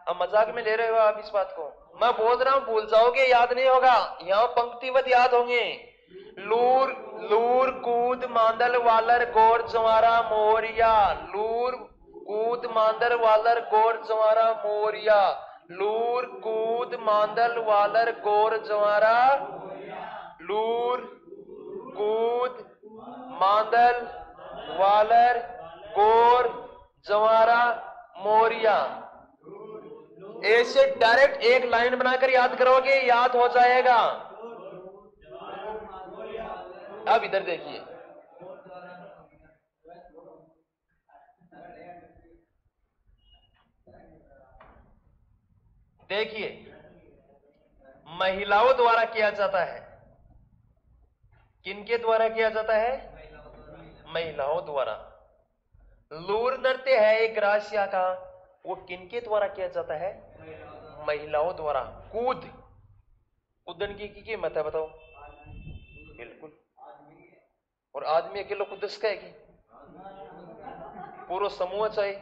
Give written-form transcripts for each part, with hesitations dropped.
अब मजाक में ले रहे हो आप इस बात को? मैं बोल रहा हूं भूल जाओगे, याद नहीं होगा, यहाँ पंक्तिवत याद होंगे। लूर लूर कूद मांदल वालर गोर जवारा मोरिया, लूर कूद मांदल वालर गोर जवारा मोरिया, लूर कूद मांदल वालर गोर जवारा, लूर कूद मांदल वालर गोर जवारा मोरिया। ऐसे डायरेक्ट एक लाइन बनाकर याद करोगे, याद हो जाएगा। अब इधर देखिए, देखिए महिलाओं द्वारा किया जाता है। किनके द्वारा किया जाता है? महिलाओं द्वारा। लूर नृत्य है एक ग्रासिया का, वो किनके द्वारा किया जाता है? महिलाओं द्वारा। कूद, कूदन की कीमत है बताओ? बिल्कुल। और आदमी अकेले कूद सकेगी? पूरा समूह चाहिए,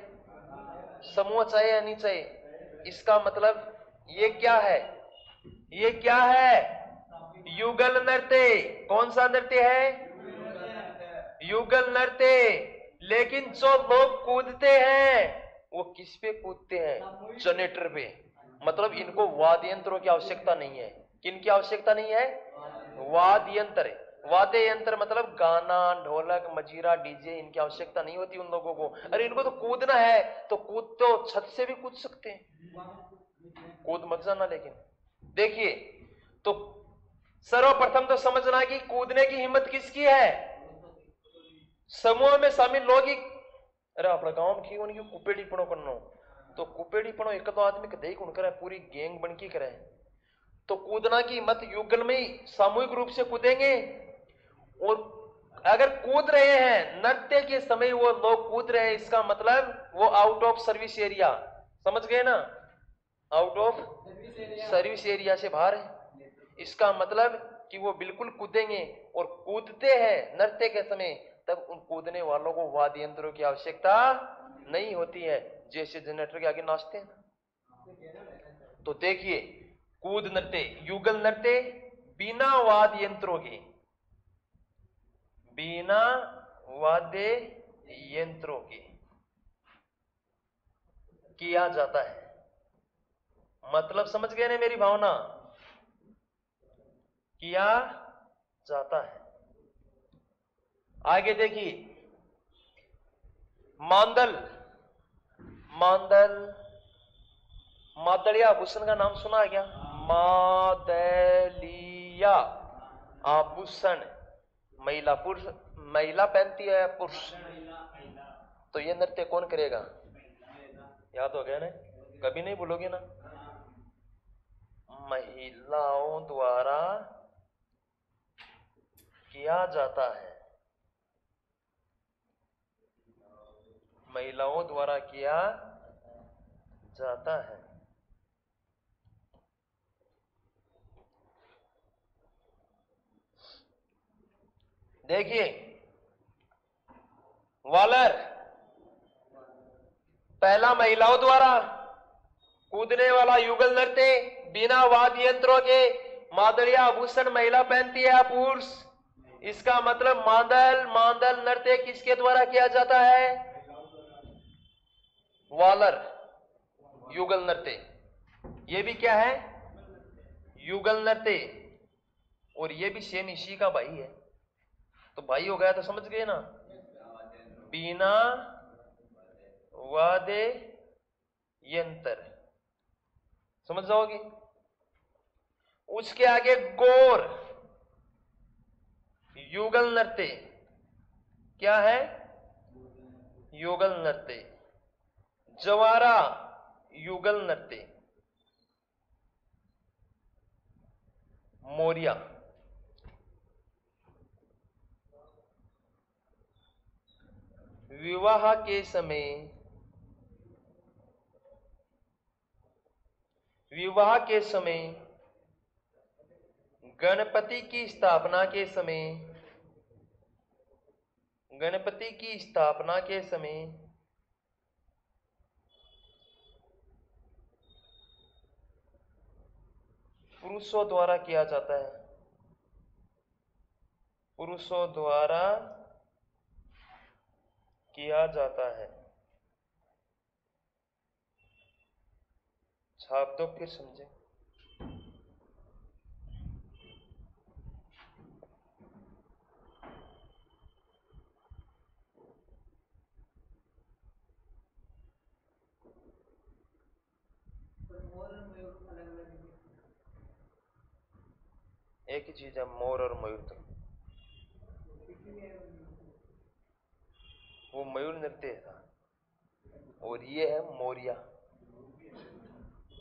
समूह चाहिए या नहीं चाहिए? इसका मतलब ये क्या है? ये क्या है? युगल नृत्य। कौन सा नृत्य है? युगल नृत्य। लेकिन जो लोग कूदते हैं वो किस पे कूदते हैं? जनरेटर पे। मतलब इनको वाद्य यंत्रों की आवश्यकता नहीं है। किन की आवश्यकता नहीं है? वाद्य यंत्र। वाद्य यंत्र मतलब गाना, ढोलक, मजीरा, डीजे, इनकी आवश्यकता नहीं होती उन लोगों को। अरे इनको तो कूदना है तो कूद तो छत से भी कूद सकते हैं, कूद मत जाना। लेकिन देखिए, तो सर्वप्रथम तो समझना कि कूदने की हिम्मत किसकी है? समूह में शामिल लोग ही। अरे अपना गांव में उनकी कुपेड़ी पणो करना, तो कुपेड़ी पणो एक तो आदमी कदे कौन करे, पूरी गैंग बन की करे। तो कूदना की हिम्मत युगल में ही सामूहिक रूप से कूदेंगे। और अगर कूद रहे हैं नृत्य के समय, वो लोग कूद रहे हैं, इसका मतलब वो आउट ऑफ सर्विस एरिया, समझ गए ना? आउट ऑफ सर्विस एरिया से बाहर है। इसका मतलब कि वो बिल्कुल कूदेंगे। और कूदते हैं नृत्य के समय, तब उन कूदने वालों को वाद्य यंत्रों की आवश्यकता नहीं होती है, जैसे जनरेटर के आगे नाचते हैं। तो देखिए, कूद नृत्य, युगल नृत्य बिना वाद्य यंत्रों के, बिना वाद्य यंत्रों के किया जाता है। मतलब समझ गए ना मेरी भावना? किया जाता है। आगे देखिए, मांदल, मांदल, मादलिया आभूषण का नाम सुना है क्या? मादलिया आभूषण महिला पुरुष, महिला पहनती है, पुरुष। तो ये नृत्य कौन करेगा? याद हो गया ना? कभी नहीं भूलोगे ना? महिलाओं द्वारा किया जाता है, महिलाओं द्वारा किया जाता है। देखिए, वालर पहला महिलाओं द्वारा कूदने वाला युगल नृत्य बिना वाद्य यंत्रों के। मादलिया आभूषण महिला पहनती है, पुरुष। इसका मतलब मांदल, मांदल नृत्य किसके द्वारा किया जाता है? वालर, युगल नृत्य। ये भी क्या है? युगल नृत्य। और ये भी सेम इसी का भाई है। तो भाई हो गया तो समझ गए ना? बिना वाद्य यंत्र, समझ जाओगे? उसके आगे गौर, युगल नृत्य। क्या है? युगल नृत्य। जवारा, युगल नृत्य। मोरिया, विवाह के समय, विवाह के समय, गणपति की स्थापना के समय, गणपति की स्थापना के समय पुरुषों द्वारा किया जाता है, पुरुषों द्वारा किया जाता है। छाप दो फिर समझे। एक ही चीज है मोर और मयूर। तो वो मयूर नृत्य था और ये है मोरिया।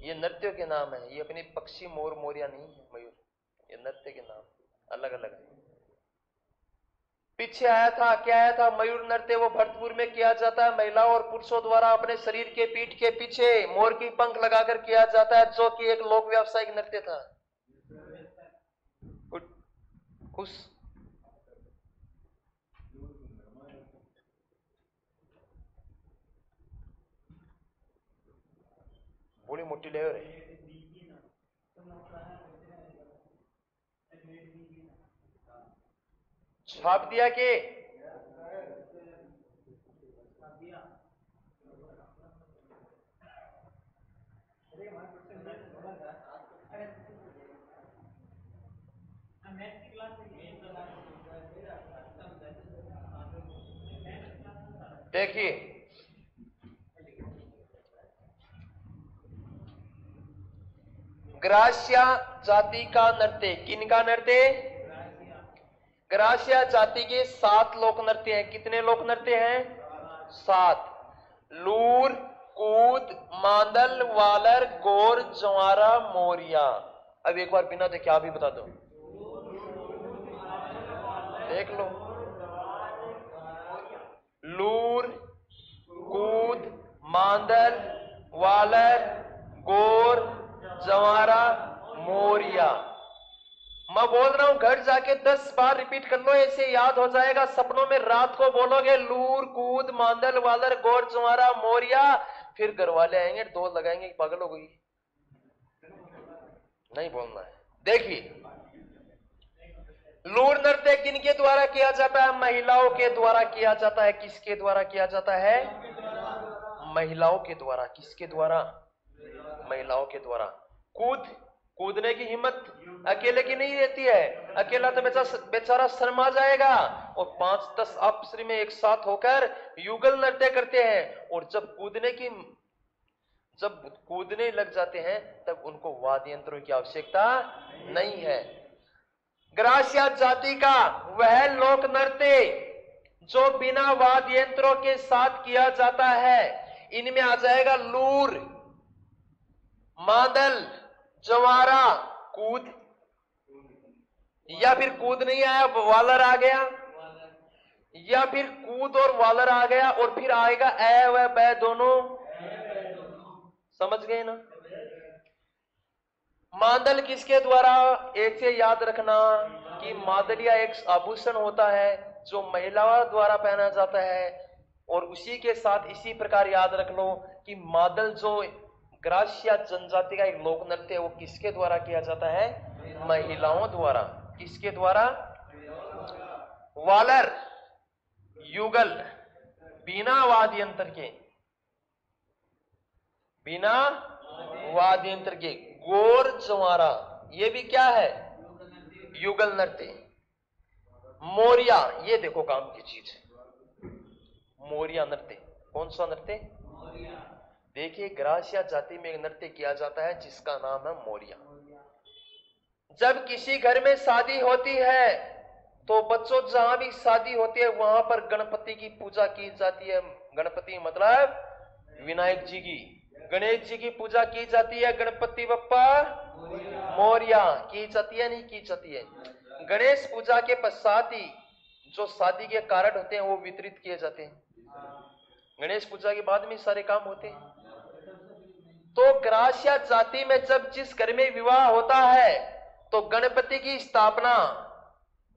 ये नृत्य के नाम है, ये अपनी पक्षी मोर मोरिया नहीं है मयूर, ये नृत्य के नाम अलग अलग है। पीछे आया था, क्या आया था? मयूर नृत्य वो भरतपुर में किया जाता है, महिलाओं और पुरुषों द्वारा अपने शरीर के पीठ के पीछे मोर की पंख लगाकर किया जाता है, जो कि एक लोक व्यावसायिक नृत्य था। खुश बड़ी मोटी लेवर है। छाप दिया कि देखिए, ग्रास्या जाति का नृत्य, किनका नृत्य? ग्रास्या जाति के 7 लोक नृत्य हैं। कितने लोक नृत्य हैं? 7। लूर, कूद, मांदल, वालर, गोर, ज्वारा, मोरिया। अब एक बार बिना देखे आप ही बता दो, देख लो। लूर, कूद, मांदल, वालर, गोर, ज्वारा, मोरिया। मैं बोल रहा हूं, घर जाके 10 बार रिपीट कर लो, ऐसे याद हो जाएगा। सपनों में रात को बोलोगे लूर, कूद, मांदल, वालर, गोर, ज्वारा, मोरिया। फिर घर वाले आएंगे, 2 लगाएंगे, पागल हो गई। नहीं बोलना है। देखिए, लूर नृत्य किनके द्वारा किया जाता है? महिलाओं के द्वारा किया जाता है। किसके द्वारा किया जाता है? महिलाओं के द्वारा। किसके द्वारा? महिलाओं के द्वारा। कूद, कूदने की हिम्मत अकेले की नहीं रहती है, अकेला तो बेचारा शर्मा जाएगा। और 5-10 आपस में एक साथ होकर युगल नृत्य करते हैं, और जब कूदने लग जाते हैं तब उनको वाद्य यंत्रों की आवश्यकता नहीं है। ग्रास्या जाति का वह लोक नृत्य जो बिना वाद्य यंत्रों के साथ किया जाता है, इनमें आ जाएगा लूर, मादल, ज्वारा, कूद, या फिर कूद नहीं आया वालर आ गया, या फिर कूद और वालर आ गया, और फिर आएगा ए व बै दोनों। समझ गए ना? मादल किसके द्वारा? ऐसे याद रखना कि मादलिया एक आभूषण होता है जो महिलाओं द्वारा पहना जाता है, और उसी के साथ इसी प्रकार याद रख लो कि मादल जो ग्रास्या जनजाति का एक लोक नृत्य है, वो किसके द्वारा किया जाता है? महिलाओं द्वारा। किसके द्वारा? वालर, युगल बिना वाद्य यंत्र के, बिना वाद्य यंत्र के। गोर, ज्वारा ये भी क्या है? युगल नृत्य। मोरिया, ये देखो काम की चीज, मोरिया नृत्य। कौन सा नृत्य? देखिए, ग्रास्या जाति में एक नृत्य किया जाता है जिसका नाम है मोरिया। जब किसी घर में शादी होती है तो बच्चों, जहां भी शादी होती है वहां पर गणपति की पूजा की जाती है। गणपति मतलब विनायक जी की, गणेश जी की पूजा की जाती है। गणपति बप्पा मोरिया की जाती है, नहीं की जाती है। गणेश पूजा के पश्चात ही जो शादी के कार्ड होते हैं वो वितरित किए जाते हैं। गणेश पूजा के बाद में सारे काम होते हैं। तो ग्रास्या जाति में जब जिस घर में विवाह होता है तो गणपति की स्थापना,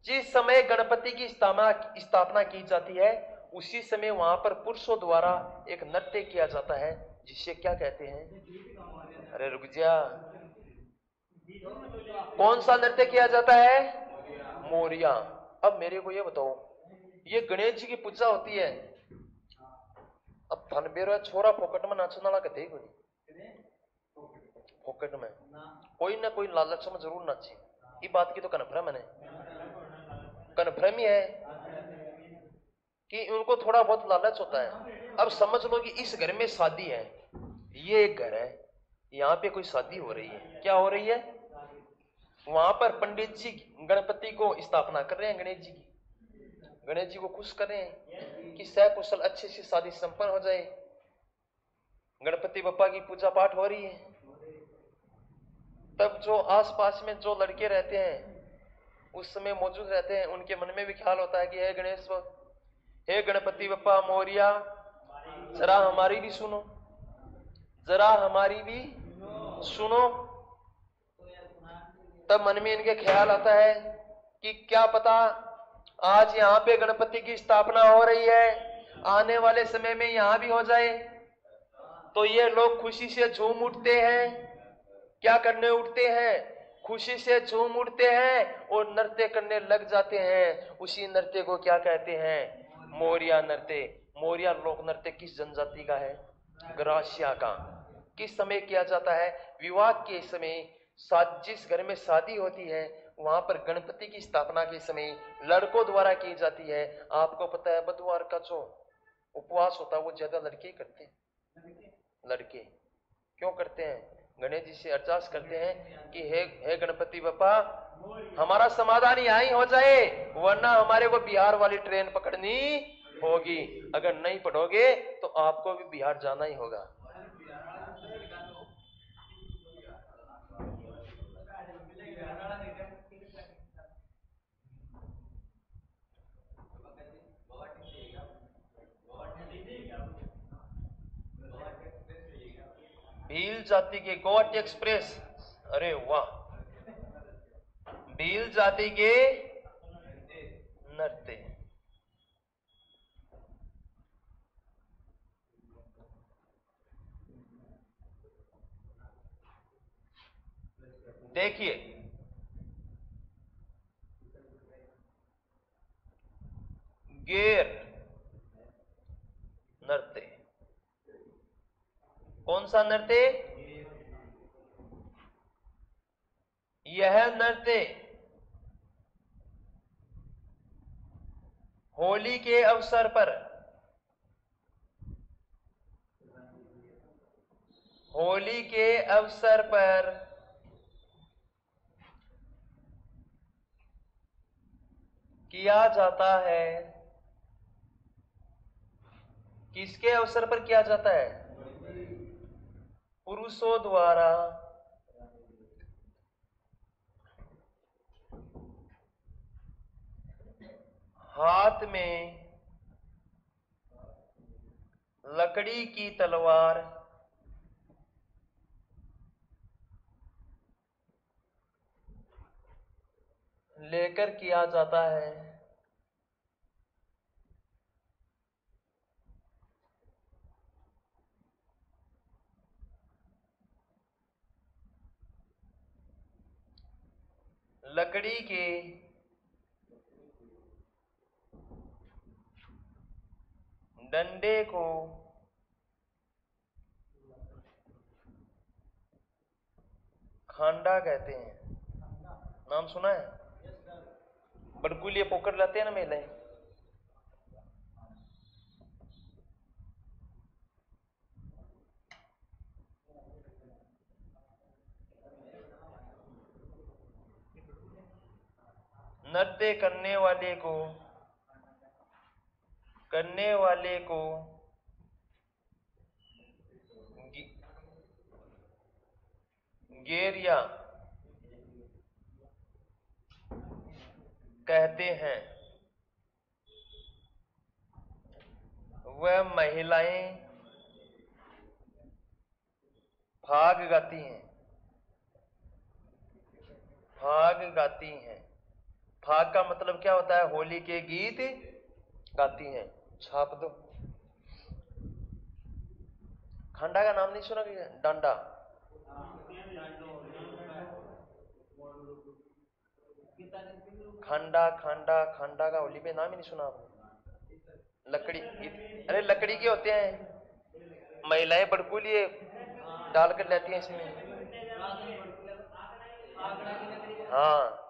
जिस समय गणपति की स्थापना की जाती है, उसी समय वहां पर पुरुषों द्वारा एक नृत्य किया जाता है जिसे क्या कहते हैं? अरे रुक जा, कौन सा नृत्य किया जाता है? मोरिया। अब मेरे को ये बताओ, ये गणेश जी की पूजा होती है, अब थन बेरो छोरा फोकट में नाचने वाला कहते कोई फोकट में, कोई ना कोई लालच में जरूर नाचे। ये बात की तो कन्फर्म है, कन्फर्म ही है कि उनको थोड़ा बहुत लालच होता है। अब समझ लो कि इस घर में शादी है, ये एक घर है, यहाँ पे कोई शादी हो रही है, क्या हो रही है? वहां पर पंडित जी गणपति को स्थापना कर रहे हैं, गणेश जी की, गणेश जी को खुश कर रहे हैं कि सकुशल अच्छे से शादी संपन्न हो जाए। गणपति बप्पा की पूजा पाठ हो रही है। तब जो आसपास में जो लड़के रहते हैं, उस समय मौजूद रहते हैं, उनके मन में भी ख्याल होता है कि हे गणेश, हे गणपति बप्पा मोरिया, जरा हमारी भी सुनो, जरा हमारी भी सुनो। तब मन में इनके ख्याल आता है कि क्या पता आज यहाँ पे गणपति की स्थापना हो रही है, आने वाले समय में यहाँ भी हो जाए। तो ये लोग खुशी से झूम उठते हैं। क्या करने उठते हैं? खुशी से झूम उठते हैं और नृत्य करने लग जाते हैं। उसी नृत्य को क्या कहते हैं? मोरिया नृत्य। मोरिया लोक नृत्य किस जनजाति का है? ग्रासिया का। किस समय किया जाता है? विवाह के समय। जिस घर में शादी होती है वहां पर गणपति की स्थापना के समय लड़कों द्वारा की जाती है। आपको पता है बुधवार का जो उपवास होता है वो ज्यादा लड़के ही करते हैं। लड़के क्यों करते हैं? गणेश जी से अरदास करते हैं कि हे गणपति बप्पा, हमारा समाधान यहाँ ही हो जाए, वरना हमारे को बिहार वाली ट्रेन पकड़नी होगी। अगर नहीं पढ़ोगे तो आपको भी बिहार जाना ही होगा। भील जाति के गोवाटी एक्सप्रेस, अरे वाह, भील जाति के नृत्य। देखिए गेर नृत्य, कौन सा नृत्य? यह नृत्य होली के अवसर पर, होली के अवसर पर किया जाता है। किसके अवसर पर किया जाता है? पुरुषों द्वारा हाथ में लकड़ी की तलवार लेकर किया जाता है। लकड़ी के डंडे को खांडा कहते हैं। नाम सुना है? बड़कुलिए पोकर लाते हैं ना मेले। नृत्य करने वाले को गेरिया कहते हैं। वह महिलाएं फाग गाती हैं। फाग गाती हैं। फाग का मतलब क्या होता है? होली के गीत गाती हैं। छाप दो। खंडा का नाम नहीं सुना? डांडा, खांडा खांडा खांडा का होली पे नाम ही नहीं सुना आपने? लकड़ी, अरे लकड़ी के होते हैं, महिलाएं बड़कूलिए डाल कर लेती हैं इसमें। हाँ,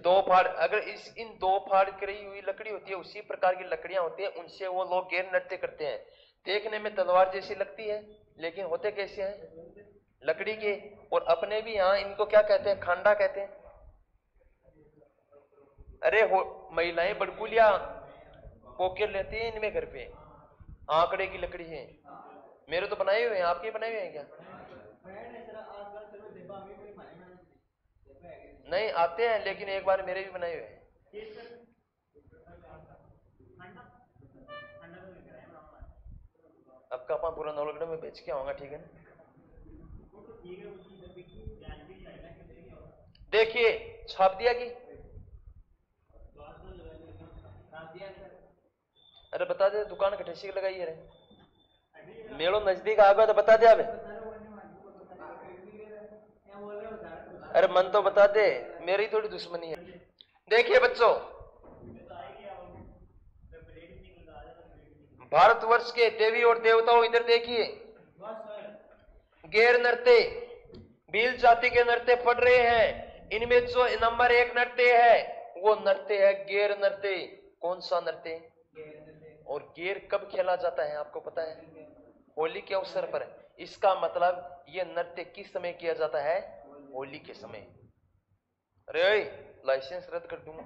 दो फाड़, अगर इन दो फाड़ करी हुई लकड़ी होती है, उसी प्रकार की लकड़ियां होती हैं, उनसे वो लोग गेर नृत्य करते हैं। देखने में तलवार जैसी लगती है, लेकिन होते कैसे हैं? लकड़ी के। और अपने भी यहाँ इनको क्या कहते हैं? खांडा कहते हैं। अरे महिलाएं बड़कुलिया पोके लेती हैं इनमें घर पे, आंकड़े की लकड़ी है। मेरे तो बनाए हुए हैं, आपके बनाए हुए हैं क्या? नहीं आते हैं, लेकिन एक बार मेरे भी बनाए हुए हैं। अब का पूरा नौलगढ़ में बेच के आऊंगा, ठीक है ना? देखिए छाप दिया कि? अरे बता दे, दुकान कटेसी लगाई है रे, मेड़ो नजदीक आ गया तो बता दे। अब अरे मन तो बता दे, मेरी थोड़ी दुश्मनी है। देखिए बच्चों, भारतवर्ष के देवी और देवताओं, इधर देखिए, गैर नृत्य भील जाति के नृत्य पढ़ रहे हैं। इनमें जो नंबर 1 नृत्य है वो नृत्य है गैर नृत्य। कौन सा नृत्य? और गैर कब खेला जाता है आपको पता है? होली के अवसर पर। इसका मतलब ये नृत्य किस समय किया जाता है? होली के समय। अरे लाइसेंस रद्द कर दूंगा,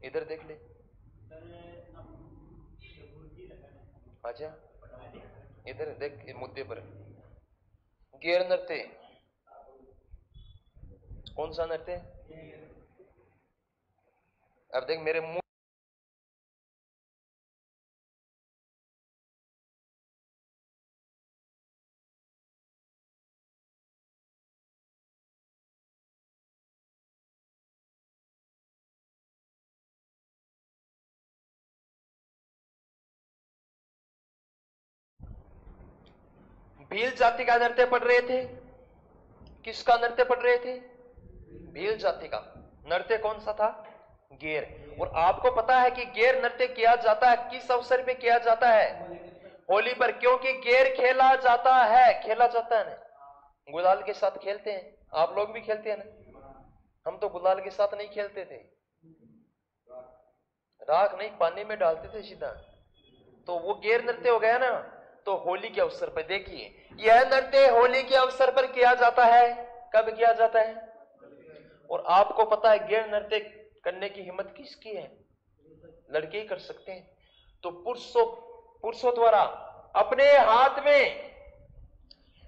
इधर देख ले। अच्छा इधर देख, मुद्दे पर गैर नृत्य। कौन सा नृत्य? अब देख मेरे मुंह, भील जाति का नृत्य पढ़ रहे थे। किसका नृत्य पढ़ रहे थे? भील जाति का। नृत्य कौन सा था? गैर। और आपको पता है कि गैर नृत्य किया जाता है किस अवसर पे किया जाता है? होली पर। क्योंकि गैर खेला जाता है, खेला जाता है ना, गुलाल के साथ खेलते हैं। आप लोग भी खेलते हैं ना? हम तो गुलाल के साथ नहीं खेलते थे, राख नहीं पानी में डालते थे सीधा। तो वो गैर नृत्य हो गया ना। तो होली के अवसर पर देखिए, यह नृत्य होली के अवसर पर किया जाता है। कब किया जाता है? और आपको पता है गैर नृत्य करने की हिम्मत किसकी है? लड़के ही कर सकते हैं। तो पुरुषों द्वारा अपने हाथ में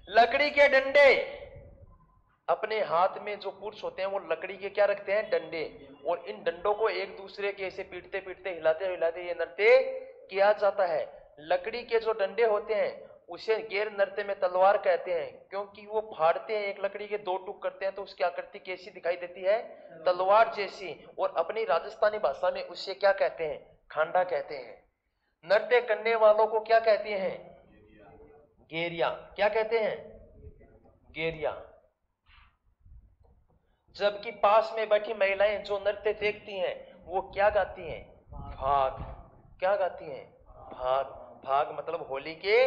लकड़ी के डंडे, अपने हाथ में जो पुरुष होते हैं वो लकड़ी के क्या रखते हैं? डंडे। और इन डंडों को एक दूसरे के ऐसे पीटते पीटते हिलाते हिलाते ये नृत्य किया जाता है। लकड़ी के जो डंडे होते हैं उसे गैर नृत्य में तलवार कहते हैं, क्योंकि वो फाड़ते हैं, एक लकड़ी के 2 टुक करते हैं तो उसकी आकृति कैसी दिखाई देती है? तलवार जैसी। और अपनी राजस्थानी भाषा में उसे क्या कहते हैं? खांडा कहते हैं। नृत्य करने वालों को क्या कहते हैं? गेरिया। क्या कहते हैं? गेरिया। जबकि पास में बैठी महिलाएं जो नृत्य देखती हैं वो क्या गाती हैं? भाग। क्या गाती हैं? भाग। भाग मतलब होली के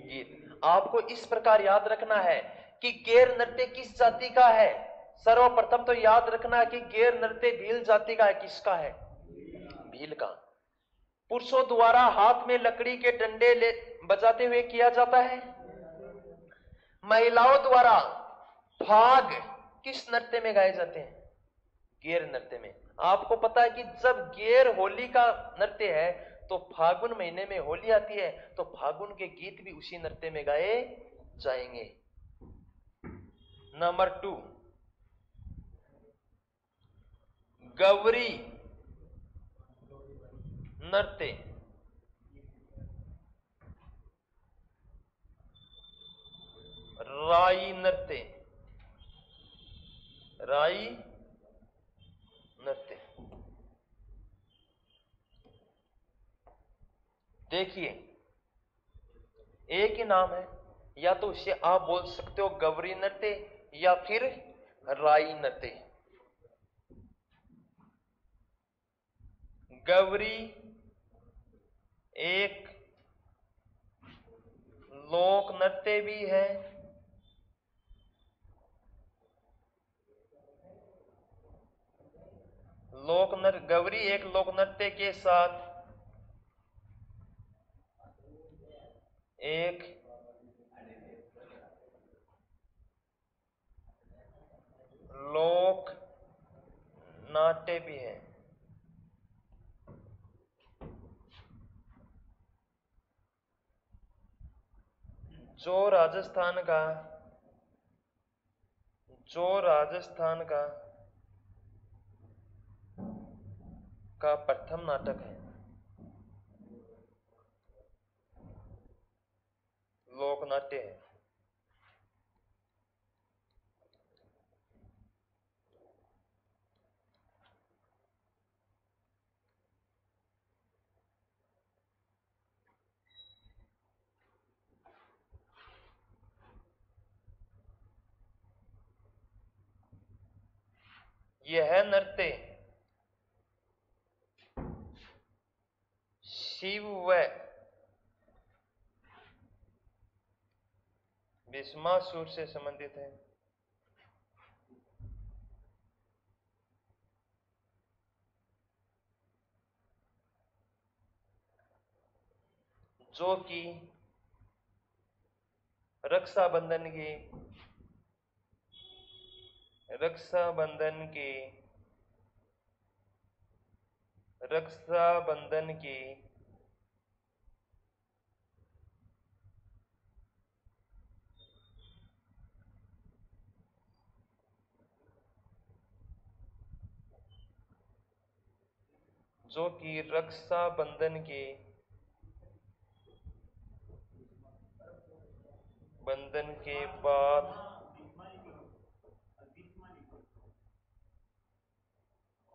गीत। आपको इस प्रकार याद रखना है कि गैर नृत्य किस जाति का है। सर्वप्रथम तो याद रखना कि गैर नृत्य भील जाति का है। किसका है? भील का। पुरुषों द्वारा हाथ में लकड़ी के डंडे ले बजाते हुए किया जाता है। महिलाओं द्वारा भाग किस नृत्य में गाए जाते हैं? गैर नृत्य में। आपको पता है कि जब गैर होली का नृत्य है तो फागुन महीने में होली आती है, तो फागुन के गीत भी उसी नृत्य में गाए जाएंगे। नंबर 2, गौरी नृत्य। राई नृत्य। राई नृत्य। देखिए एक ही नाम है, या तो उसे आप बोल सकते हो गौरी नृत्य या फिर राई नृत्य। गवरी एक लोक नृत्य भी है, गवरी एक लोक नृत्य के साथ एक लोक नाट्य भी है। जो राजस्थान का प्रथम नाटक है, लोक नाट्य है। यह नृत्य शिव व भस्मासुर से संबंधित है। जो कि रक्षाबंधन की बंधन के बाद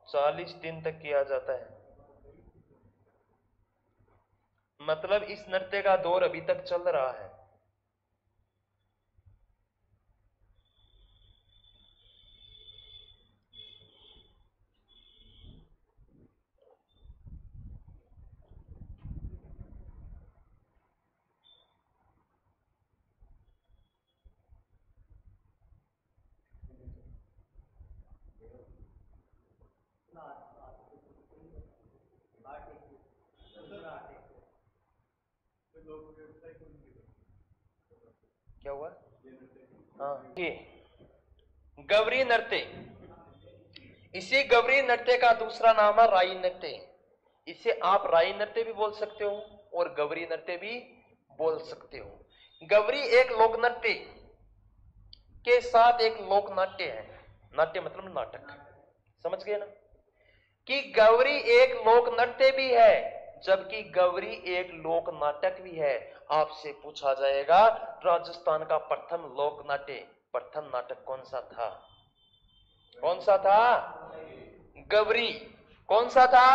40 दिन तक किया जाता है। मतलब इस नृत्य का दौर अभी तक चल रहा है। क्या हुआ? हाँ, ये गवरी नृत्य, इसी गवरी नृत्य का दूसरा नाम है राई नृत्य। इसे आप राई नृत्य भी बोल सकते हो और गवरी नृत्य भी बोल सकते हो। गवरी एक लोक नृत्य के साथ एक लोक नाट्य है। नाट्य मतलब नाटक, समझ गए ना? कि गवरी एक लोक नृत्य भी है जबकि गवरी एक लोक नाटक भी है। आपसे पूछा जाएगा राजस्थान का प्रथम लोक नाट्य, प्रथम नाटक कौन सा था? कौन सा था? गवरी। कौन सा था?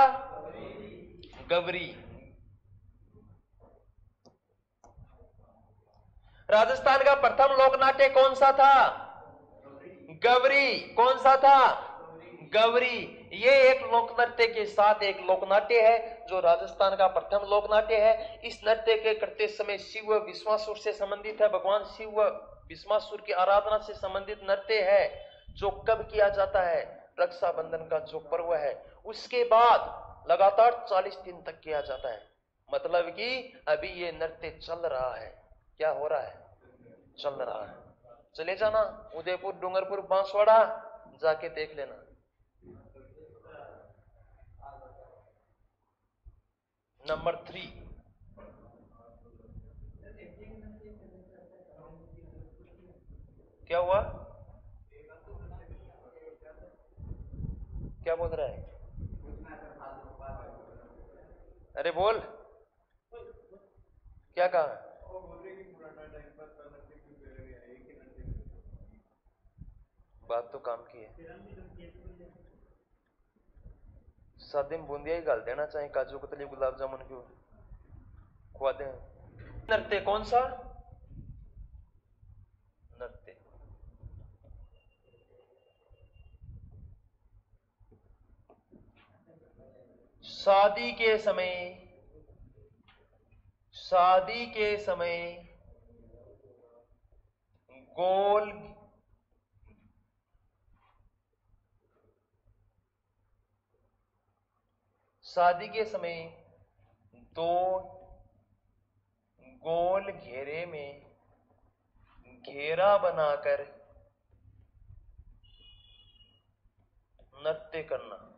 गवरी। राजस्थान का प्रथम लोक नाट्य कौन सा था? गवरी। कौन सा था? गवरी। ये एक लोक नृत्य के साथ एक लोक नाट्य है जो राजस्थान का प्रथम लोक नाट्य है। इस नृत्य के करते समय शिव व भस्मासुर से संबंधित है। भगवान शिव व भस्मासुर की आराधना से संबंधित नृत्य है जो कब किया जाता है? रक्षाबंधन का जो पर्व है उसके बाद लगातार 40 दिन तक किया जाता है। मतलब कि अभी ये नृत्य चल रहा है। क्या हो रहा है? चल रहा है। चले जाना उदयपुर, डूंगरपुर, बांसवाड़ा, जाके देख लेना। नंबर 3, क्या हुआ? क्या बोल रहा है? अरे बोल, क्या कहा? बात तो काम की है। साथ में बूंदिया ही डाल देना, चाहे काजू कतली, गुलाब जामुन क्यों खुआ दे। नृत्य कौन सा? नृत्य शादी के समय, शादी के समय गोल, शादी के समय दो गोल घेरे में घेरा बनाकर नृत्य करना।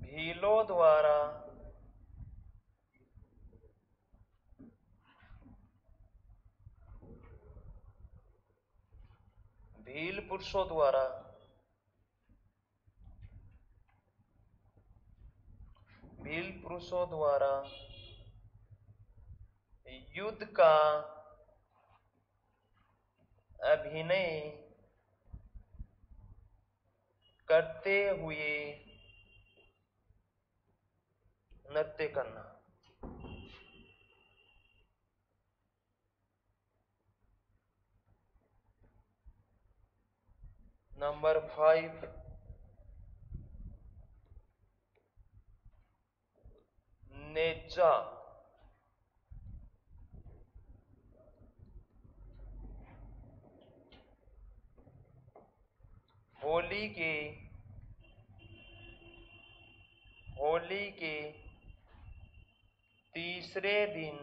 भीलों द्वारा भील पुरुषों द्वारा भील पुरुषों द्वारा युद्ध का अभिनय करते हुए नृत्य करना। नंबर 5, नेजा। होली के तीसरे दिन,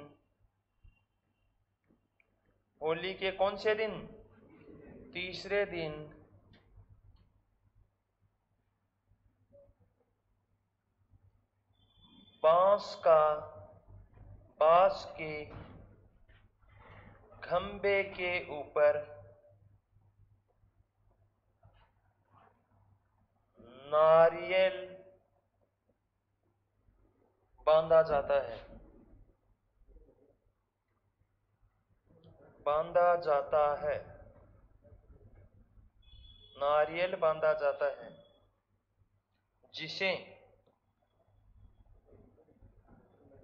होली के कौन से दिन? तीसरे दिन बांस के खंबे के ऊपर नारियल बांधा जाता है, बांधा जाता है, नारियल बांधा जाता है, जिसे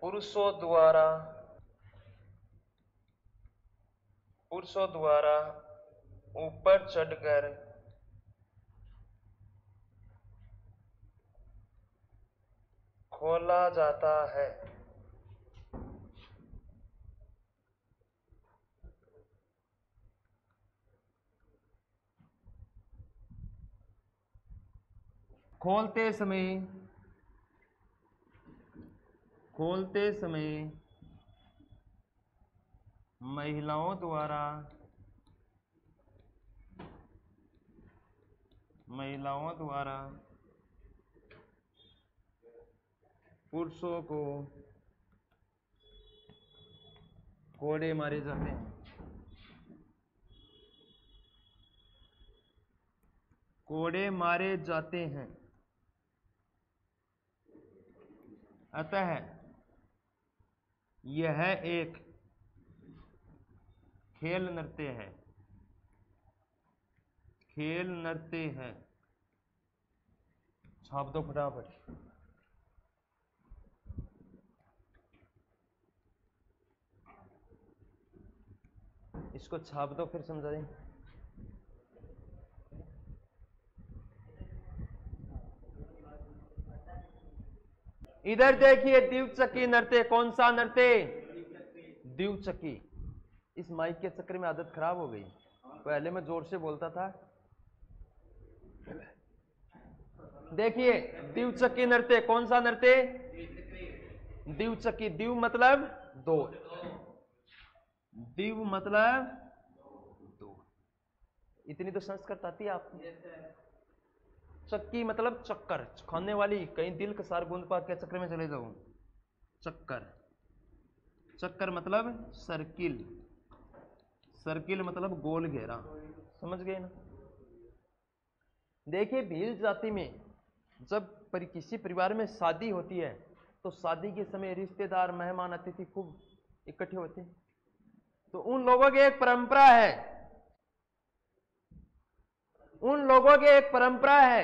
पुरुषों द्वारा ऊपर चढ़कर खोला जाता है। खोलते समय महिलाओं द्वारा पुरुषों को कोड़े मारे जाते हैं, कोड़े मारे जाते हैं। अतः यह एक खेल नृत्य है, खेल नृत्य है। छाप दो फटाफट। इसको छाप दो, फिर समझा दें। इधर देखिए, द्विचक्री नृत्य। कौन सा नृत्य? द्विचक्री। इस माइक के चक्कर में आदत खराब हो गई। पहले मैं जोर से बोलता था। देखिए, द्विचक्री नृत्य। कौन सा नृत्य? द्विचक्री। द्विव मतलब दो, द्विव मतलब दो। इतनी तो संस्कृत आती है आपको। चक्की मतलब चक्कर, खाने वाली। कहीं दिल कसार गुंद पाक के चक्कर में चले जाओ। चक्कर, चक्कर मतलब सर्किल, सर्किल मतलब गोल घेरा। समझ गए ना? देखिए, भील जाति में जब किसी परिवार में शादी होती है तो शादी के समय रिश्तेदार, मेहमान, अतिथि खूब इकट्ठे होते हैं। तो उन लोगों की एक परंपरा है, उन लोगों की एक परंपरा है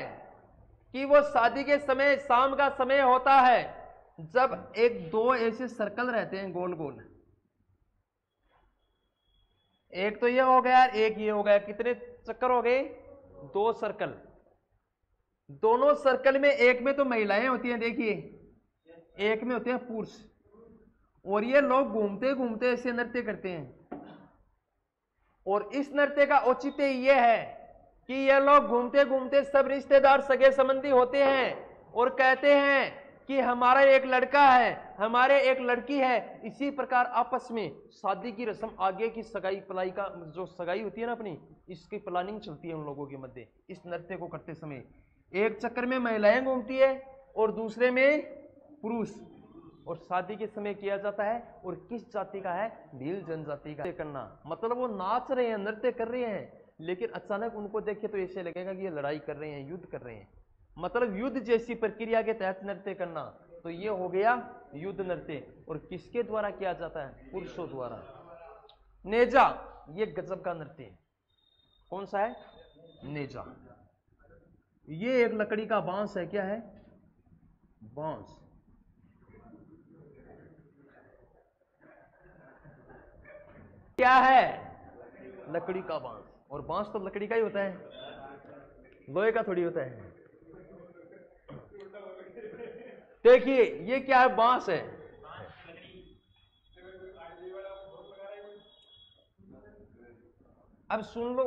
कि वो शादी के समय, शाम का समय होता है, जब एक दो ऐसे सर्कल रहते हैं गोल गोल, एक तो ये हो गया, एक ये हो गया, कितने चक्कर हो गए? 2 सर्कल। दोनों सर्कल में एक में तो महिलाएं होती हैं, देखिए, एक में होते हैं पुरुष, और ये लोग घूमते घूमते ऐसे नृत्य करते हैं। और इस नृत्य का औचित्य ये है कि ये लोग घूमते घूमते सब रिश्तेदार, सगे संबंधी होते हैं और कहते हैं कि हमारा एक लड़का है, हमारे एक लड़की है। इसी प्रकार आपस में शादी की रस्म, आगे की सगाई पलाई का जो सगाई होती है ना अपनी, इसकी प्लानिंग चलती है उन लोगों के मध्य। इस नृत्य को करते समय एक चक्कर में महिलाएं घूमती है और दूसरे में पुरुष, और शादी के समय किया जाता है। और किस जाति का है? भील जनजाति का करना, मतलब वो नाच रहे हैं, नृत्य कर रहे हैं, लेकिन अचानक उनको देखे तो ऐसे लगेगा कि ये लड़ाई कर रहे हैं, युद्ध कर रहे हैं, मतलब युद्ध जैसी प्रक्रिया के तहत नृत्य करना। तो ये हो गया युद्ध नृत्य। और किसके द्वारा किया जाता है? पुरुषों द्वारा। नेजा, ये गजब का नृत्य है। कौन सा है? नेजा। ये एक लकड़ी का बांस है। क्या है? बांस। क्या है? लकड़ी का बांस। और बांस तो लकड़ी का ही होता है, लोहे का थोड़ी होता है। देखिए ये क्या है? बांस है। अब सुन लो,